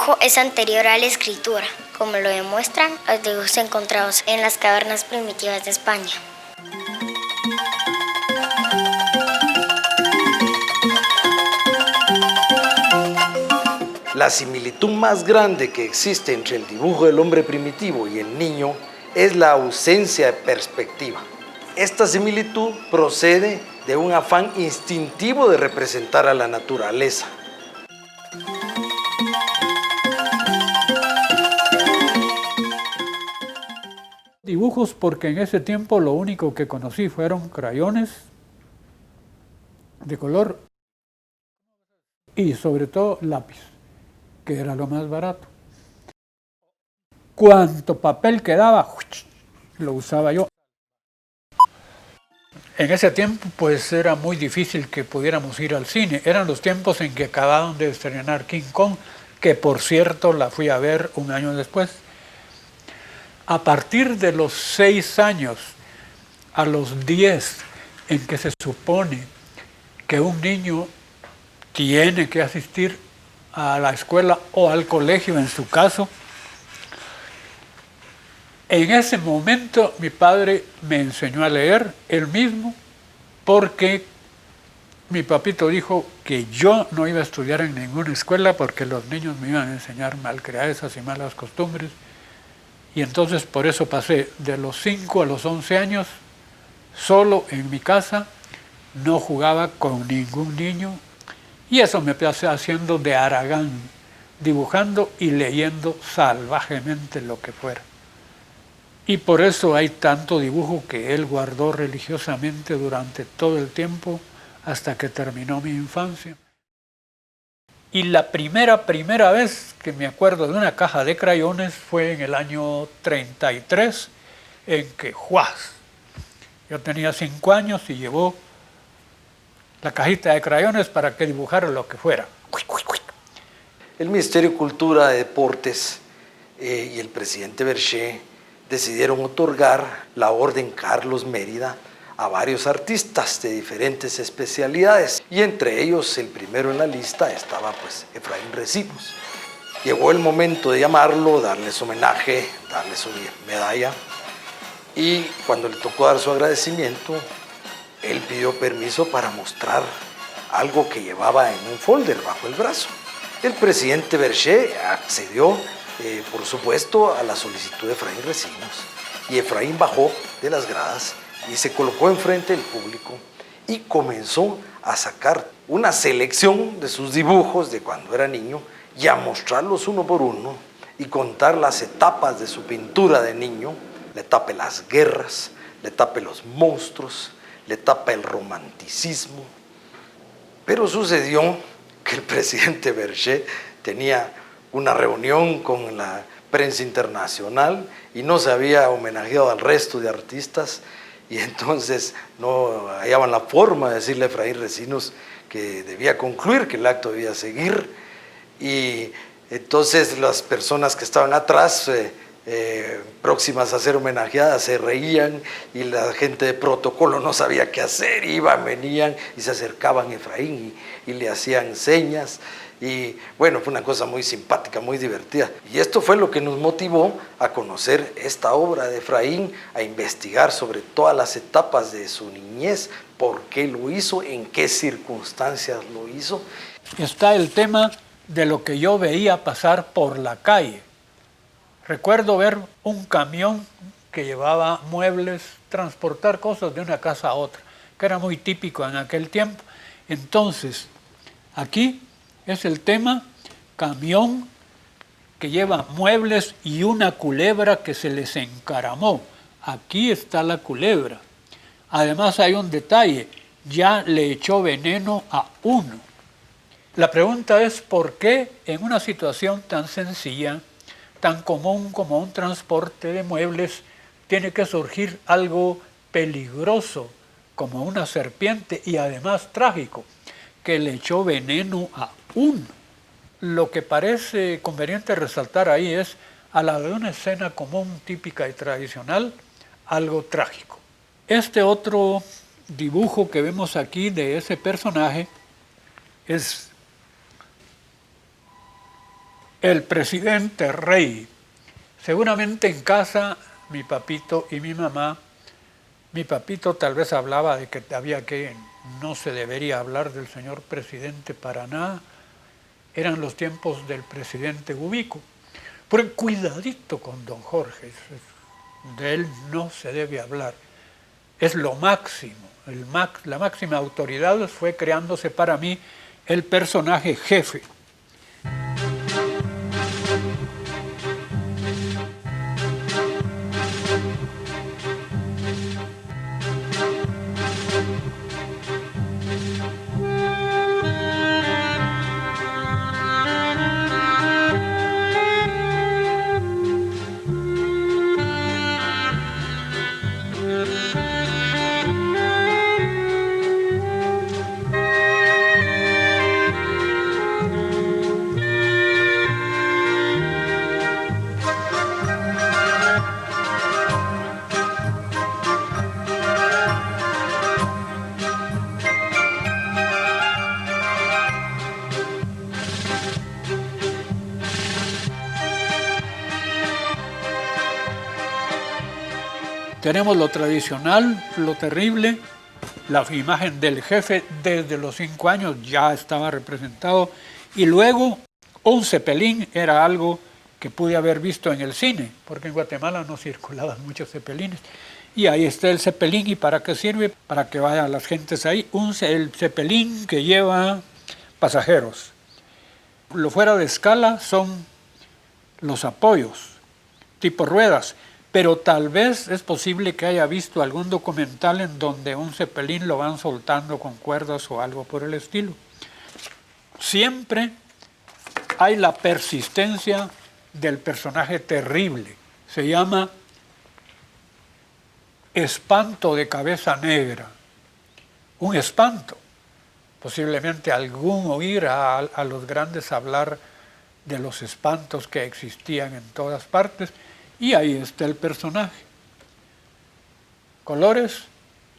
dibujo es anterior a la escritura, como lo demuestran los dibujos encontrados en las cavernas primitivas de España. La similitud más grande que existe entre el dibujo del hombre primitivo y el niño es la ausencia de perspectiva. Esta similitud procede de un afán instintivo de representar a la naturaleza. Dibujos porque en ese tiempo lo único que conocí fueron crayones de color y sobre todo lápiz, que era lo más barato. Cuanto papel quedaba, lo usaba yo. En ese tiempo pues era muy difícil que pudiéramos ir al cine. Eran los tiempos en que acababan de estrenar King Kong, que por cierto la fui a ver un año después. A partir de los 6 años a los 10, en que se supone que un niño tiene que asistir a la escuela o al colegio en su caso, en ese momento mi padre me enseñó a leer él mismo, porque mi papito dijo que yo no iba a estudiar en ninguna escuela porque los niños me iban a enseñar malcrianzas y malas costumbres. Y entonces por eso pasé de los 5 a los 11 años solo en mi casa, no jugaba con ningún niño, y eso me pasé haciendo de haragán, dibujando y leyendo salvajemente lo que fuera. Y por eso hay tanto dibujo que él guardó religiosamente durante todo el tiempo hasta que terminó mi infancia. Y la primera vez que me acuerdo de una caja de crayones fue en el año 33, en que ¡juas! Yo tenía 5 años y llevó la cajita de crayones para que dibujara lo que fuera. El Ministerio de Cultura, de Deportes y el presidente Berché decidieron otorgar la Orden Carlos Mérida a varios artistas de diferentes especialidades, y entre ellos el primero en la lista estaba pues Efraín Recinos. Llegó el momento de llamarlo, darles homenaje, darles su medalla, y cuando le tocó dar su agradecimiento, él pidió permiso para mostrar algo que llevaba en un folder bajo el brazo. El presidente Berché accedió, por supuesto, a la solicitud de Efraín Recinos, y Efraín bajó de las gradas y se colocó enfrente del público y comenzó a sacar una selección de sus dibujos de cuando era niño y a mostrarlos uno por uno y contar las etapas de su pintura de niño, la etapa de las guerras, la etapa de los monstruos, la etapa del romanticismo. Pero sucedió que el presidente Berché tenía una reunión con la prensa internacional y no se había homenajeado al resto de artistas, y entonces no hallaban la forma de decirle a Efraín Recinos que debía concluir, que el acto debía seguir, y entonces las personas que estaban atrás, próximas a ser homenajeadas, se reían, y la gente de protocolo no sabía qué hacer, iban, venían y se acercaban a Efraín y le hacían señas. Y bueno, fue una cosa muy simpática, muy divertida. Y esto fue lo que nos motivó a conocer esta obra de Efraín, a investigar sobre todas las etapas de su niñez, por qué lo hizo, en qué circunstancias lo hizo. Está el tema de lo que yo veía pasar por la calle. Recuerdo ver un camión que llevaba muebles, transportar cosas de una casa a otra, que era muy típico en aquel tiempo. Entonces, aquí es el tema camión que lleva muebles y una culebra que se les encaramó. Aquí está la culebra. Además hay un detalle, ya le echó veneno a uno. La pregunta es por qué en una situación tan sencilla, tan común como un transporte de muebles, tiene que surgir algo peligroso como una serpiente y además trágico, que le echó veneno a uno. Lo que parece conveniente resaltar ahí es, a la de una escena común, típica y tradicional, algo trágico. Este otro dibujo que vemos aquí de ese personaje es el presidente Rey. Seguramente en casa, mi papito y mi mamá, mi papito tal vez hablaba de que no se debería hablar del señor presidente para nada. Eran los tiempos del presidente Gubico. Pero cuidadito con don Jorge, de él no se debe hablar. Es lo máximo, la máxima autoridad fue creándose para mí el personaje jefe. Tenemos lo tradicional, lo terrible, la imagen del jefe desde los 5 años ya estaba representado, y luego un cepelín era algo que pude haber visto en el cine, porque en Guatemala no circulaban muchos cepelines. Y ahí está el cepelín. ¿Y para qué sirve? Para que vayan las gentes ahí. El cepelín que lleva pasajeros. Lo fuera de escala son los apoyos, tipo ruedas. Pero tal vez es posible que haya visto algún documental en donde un cepelín lo van soltando con cuerdas o algo por el estilo. Siempre hay la persistencia del personaje terrible. Se llama espanto de cabeza negra. Un espanto. Posiblemente algún oír a los grandes hablar de los espantos que existían en todas partes. Y ahí está el personaje. Colores,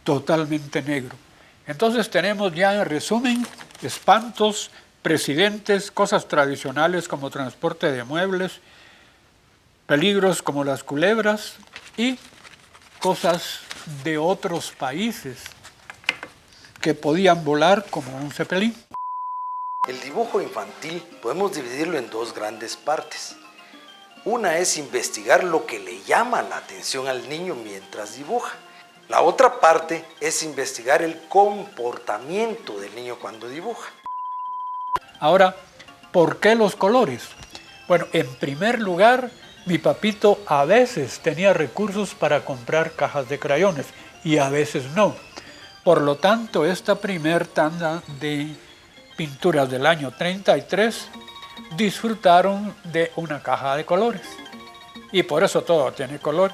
totalmente negro. Entonces tenemos ya en resumen espantos, presidentes, cosas tradicionales como transporte de muebles, peligros como las culebras y cosas de otros países que podían volar como un cepelín. El dibujo infantil podemos dividirlo en dos grandes partes. Una es investigar lo que le llama la atención al niño mientras dibuja. La otra parte es investigar el comportamiento del niño cuando dibuja. Ahora, ¿por qué los colores? Bueno, en primer lugar, mi papito a veces tenía recursos para comprar cajas de crayones y a veces no. Por lo tanto, esta primer tanda de pinturas del año 33 disfrutaron de una caja de colores. Y por eso todo tiene color.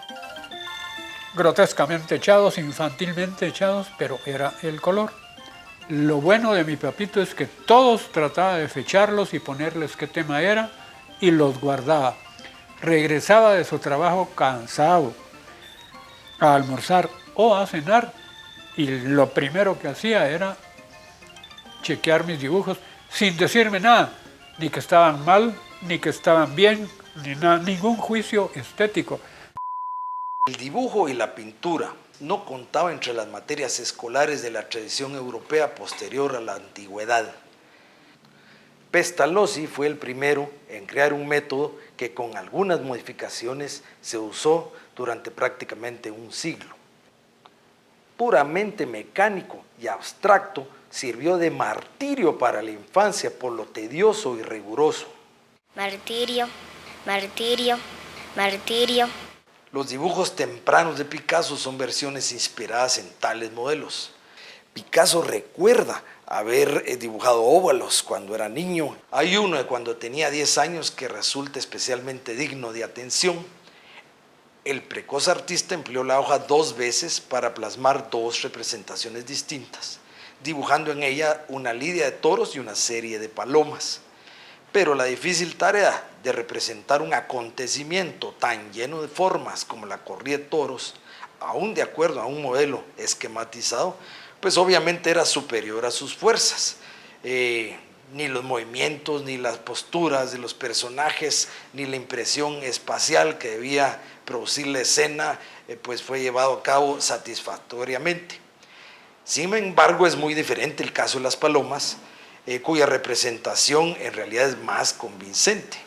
Grotescamente echados, infantilmente echados, pero era el color. Lo bueno de mi papito es que todos trataba de fecharlos y ponerles qué tema era y los guardaba. Regresaba de su trabajo cansado a almorzar o a cenar y lo primero que hacía era chequear mis dibujos sin decirme nada, ni que estaban mal, ni que estaban bien, ni nada, ningún juicio estético. El dibujo y la pintura no contaba entre las materias escolares de la tradición europea posterior a la antigüedad. Pestalozzi fue el primero en crear un método que con algunas modificaciones se usó durante prácticamente un siglo. Puramente mecánico y abstracto, sirvió de martirio para la infancia por lo tedioso y riguroso. Martirio, martirio, martirio. Los dibujos tempranos de Picasso son versiones inspiradas en tales modelos. Picasso recuerda haber dibujado óvalos cuando era niño. Hay uno de cuando tenía 10 años que resulta especialmente digno de atención. El precoz artista empleó la hoja 2 veces para plasmar 2 representaciones distintas, dibujando en ella una lidia de toros y una serie de palomas. Pero la difícil tarea de representar un acontecimiento tan lleno de formas como la corrida de toros, aún de acuerdo a un modelo esquematizado, pues obviamente era superior a sus fuerzas. Ni los movimientos, ni las posturas de los personajes, ni la impresión espacial que debía producir la escena, pues fue llevado a cabo satisfactoriamente. Sin embargo, es muy diferente el caso de las palomas, cuya representación en realidad es más convincente.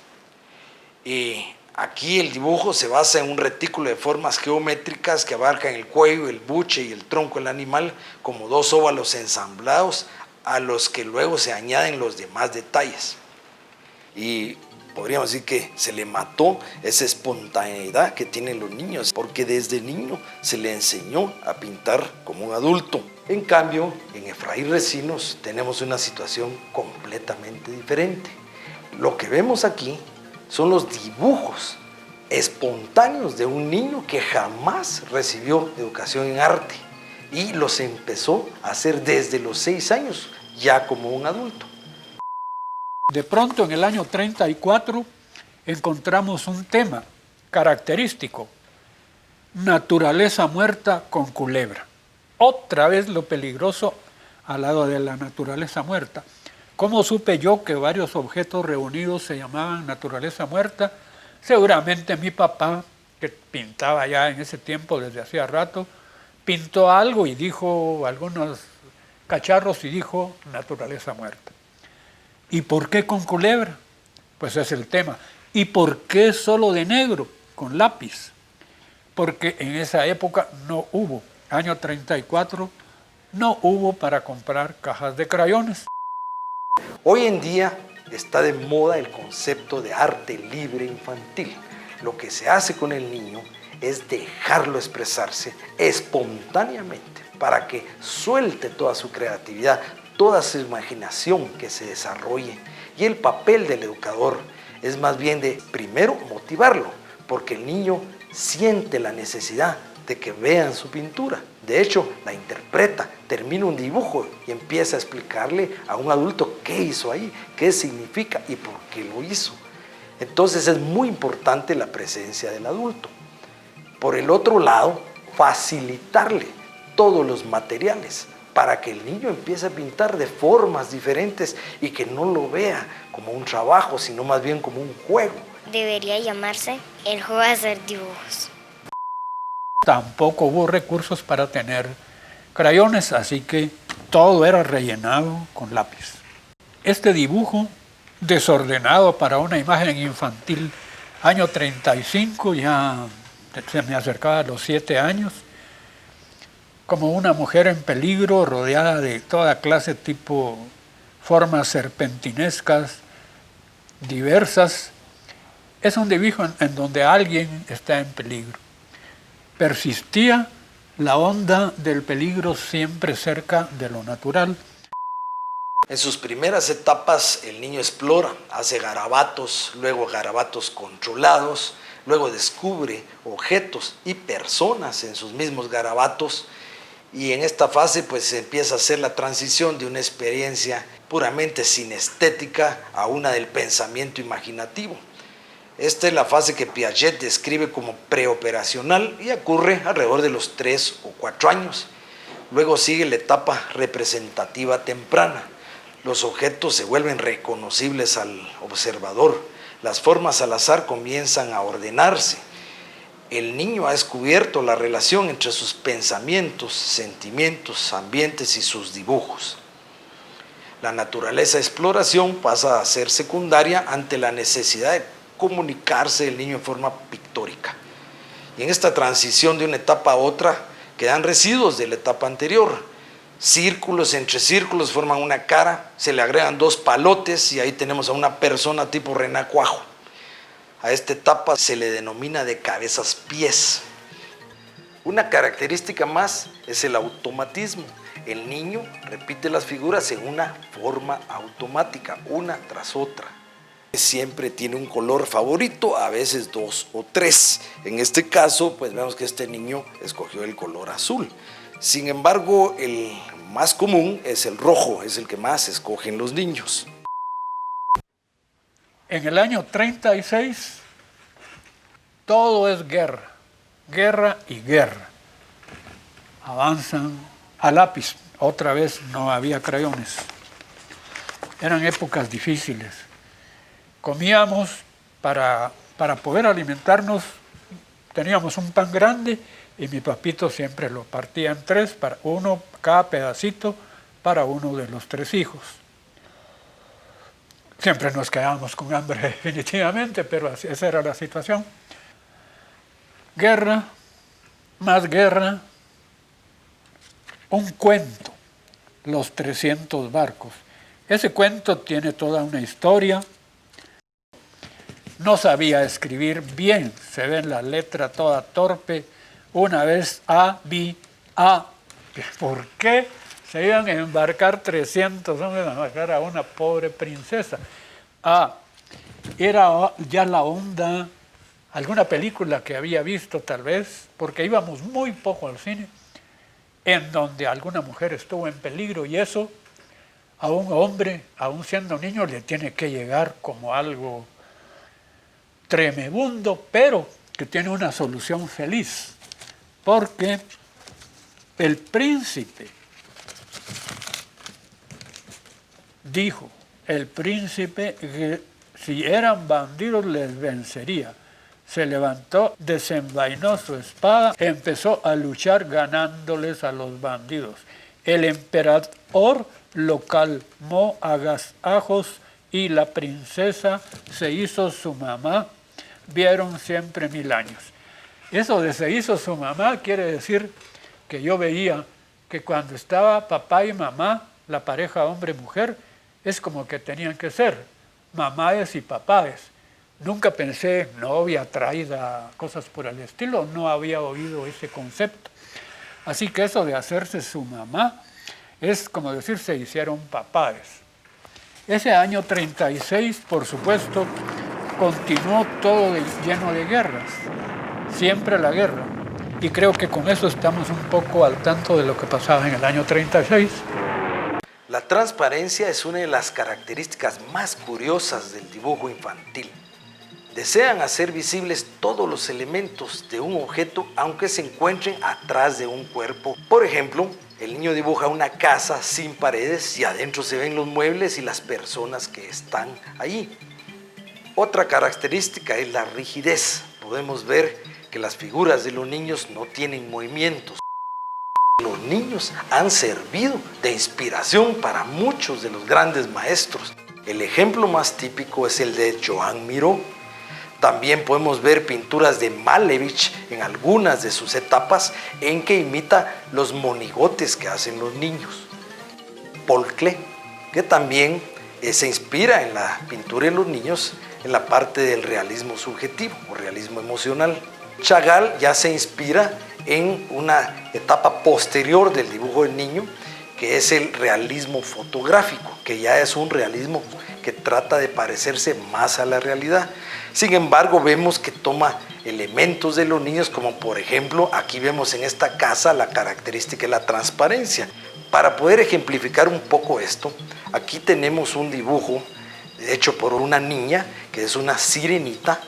Aquí el dibujo se basa en un retículo de formas geométricas que abarcan el cuello, el buche y el tronco del animal como dos óvalos ensamblados a los que luego se añaden los demás detalles. Y podríamos decir que se le mató esa espontaneidad que tienen los niños, porque desde niño se le enseñó a pintar como un adulto. En cambio, en Efraín Recinos tenemos una situación completamente diferente. Lo que vemos aquí son los dibujos espontáneos de un niño que jamás recibió educación en arte y los empezó a hacer desde los 6 años, ya como un adulto. De pronto, en el año 34, encontramos un tema característico: naturaleza muerta con culebra. Otra vez lo peligroso al lado de la naturaleza muerta. ¿Cómo supe yo que varios objetos reunidos se llamaban naturaleza muerta? Seguramente mi papá, que pintaba ya en ese tiempo desde hacía rato, pintó algo y dijo algunos cacharros y dijo naturaleza muerta. ¿Y por qué con culebra? Pues es el tema. ¿Y por qué solo de negro, con lápiz? Porque en esa época no hubo, año 34, no hubo para comprar cajas de crayones. Hoy en día está de moda el concepto de arte libre infantil. Lo que se hace con el niño es dejarlo expresarse espontáneamente para que suelte toda su creatividad, toda su imaginación que se desarrolle. Y el papel del educador es más bien de, primero, motivarlo, porque el niño siente la necesidad de que vean su pintura. De hecho, la interpreta, termina un dibujo y empieza a explicarle a un adulto qué hizo ahí, qué significa y por qué lo hizo. Entonces es muy importante la presencia del adulto. Por el otro lado, facilitarle todos los materiales para que el niño empiece a pintar de formas diferentes y que no lo vea como un trabajo, sino más bien como un juego. Debería llamarse el juego de hacer dibujos. Tampoco hubo recursos para tener crayones, así que todo era rellenado con lápiz. Este dibujo desordenado para una imagen infantil, año 35, ya se me acercaba a los 7 años, como una mujer en peligro, rodeada de toda clase tipo formas serpentinescas, diversas. Es un dibujo en donde alguien está en peligro. Persistía la onda del peligro siempre cerca de lo natural. En sus primeras etapas el niño explora, hace garabatos, luego garabatos controlados, luego descubre objetos y personas en sus mismos garabatos, y en esta fase pues se empieza a hacer la transición de una experiencia puramente sinestética a una del pensamiento imaginativo. Esta es la fase que Piaget describe como preoperacional y ocurre alrededor de los 3 o 4 años. Luego sigue la etapa representativa temprana. Los objetos se vuelven reconocibles al observador. Las formas al azar comienzan a ordenarse. El niño ha descubierto la relación entre sus pensamientos, sentimientos, ambientes y sus dibujos. La naturaleza de exploración pasa a ser secundaria ante la necesidad de comunicarse el niño en forma pictórica. Y en esta transición de una etapa a otra quedan residuos de la etapa anterior. Círculos entre círculos forman una cara, se le agregan 2 palotes y ahí tenemos a una persona tipo renacuajo. A esta etapa se le denomina de cabezas-pies. Una característica más es el automatismo. El niño repite las figuras en una forma automática, una tras otra. Siempre tiene un color favorito, a veces 2 o 3. En este caso, pues vemos que este niño escogió el color azul. Sin embargo, el más común es el rojo, es el que más escogen los niños. En el año 36, todo es guerra, guerra y guerra. Avanzan a lápiz, otra vez no había crayones. eran épocas difíciles. Comíamos para poder alimentarnos, teníamos un pan grande y mi papito siempre lo partía en tres, para uno, cada pedacito, para uno de los 3 hijos. Siempre nos quedábamos con hambre definitivamente, pero esa era la situación. Guerra, más guerra, un cuento, Los 300 barcos. Ese cuento tiene toda una historia. No sabía escribir bien, se ve en la letra toda torpe. Una vez A, B, A. ¿Por qué se iban a embarcar 300 hombres a embarcar a una pobre princesa? A, era ya la onda, alguna película que había visto tal vez, porque íbamos muy poco al cine, en donde alguna mujer estuvo en peligro y eso a un hombre, aún siendo niño, le tiene que llegar como algo tremebundo, pero que tiene una solución feliz, porque el príncipe dijo, el príncipe que si eran bandidos les vencería. Se levantó, desenvainó su espada, empezó a luchar ganándoles a los bandidos. El emperador lo calmó a gasajos y la princesa se hizo su mamá. Vieron siempre 1000 años. Eso de se hizo su mamá quiere decir que yo veía que cuando estaba papá y mamá, la pareja hombre-mujer, es como que tenían que ser mamáes y papáes. Nunca pensé en novia, traída, cosas por el estilo, no había oído ese concepto. Así que eso de hacerse su mamá es como decir se hicieron papáes. Ese año 36, por supuesto, continuó todo lleno de guerras, siempre la guerra. Y creo que con eso estamos un poco al tanto de lo que pasaba en el año 36. La transparencia es una de las características más curiosas del dibujo infantil. Desean hacer visibles todos los elementos de un objeto aunque se encuentren atrás de un cuerpo. Por ejemplo, el niño dibuja una casa sin paredes y adentro se ven los muebles y las personas que están allí. Otra característica es la rigidez. Podemos ver que las figuras de los niños no tienen movimientos. Los niños han servido de inspiración para muchos de los grandes maestros. El ejemplo más típico es el de Joan Miró. También podemos ver pinturas de Malevich en algunas de sus etapas en que imita los monigotes que hacen los niños. Paul Klee, que también se inspira en la pintura de los niños en la parte del realismo subjetivo o realismo emocional. Chagall ya se inspira en una etapa posterior del dibujo del niño, que es el realismo fotográfico, que ya es un realismo que trata de parecerse más a la realidad. Sin embargo, vemos que toma elementos de los niños, como por ejemplo, aquí vemos en esta casa la característica de la transparencia. Para poder ejemplificar un poco esto, aquí tenemos un dibujo hecho por una niña, que es una sirenita,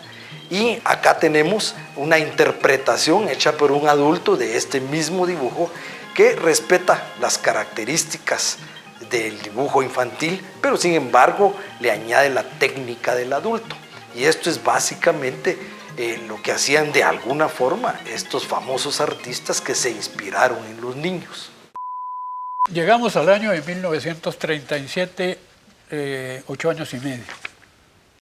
y acá tenemos una interpretación hecha por un adulto de este mismo dibujo que respeta las características del dibujo infantil, pero sin embargo le añade la técnica del adulto. Y esto es básicamente lo que hacían de alguna forma estos famosos artistas que se inspiraron en los niños. Llegamos al año de 1937, 8 años y medio.